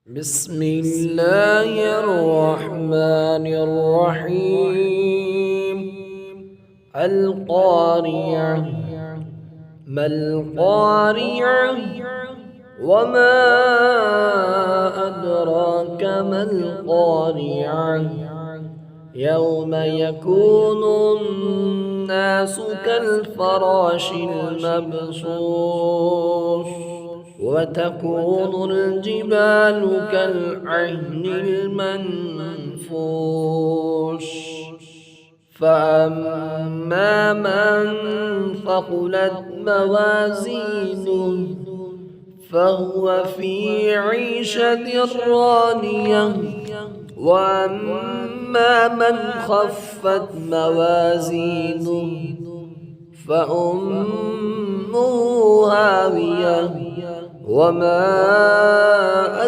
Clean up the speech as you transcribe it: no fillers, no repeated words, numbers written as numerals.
بسم الله الرحمن الرحيم. القارعة. ما القارعة؟ وما أدراك ما القارعة؟ يوم يكون الناس كالفراش المبثوث وتكون الجبال كالعهن المنفوش. فأما من ثقلت موازينه فهو في عيشة راضية. وأما من خفت موازينه فأمه هاوية. وما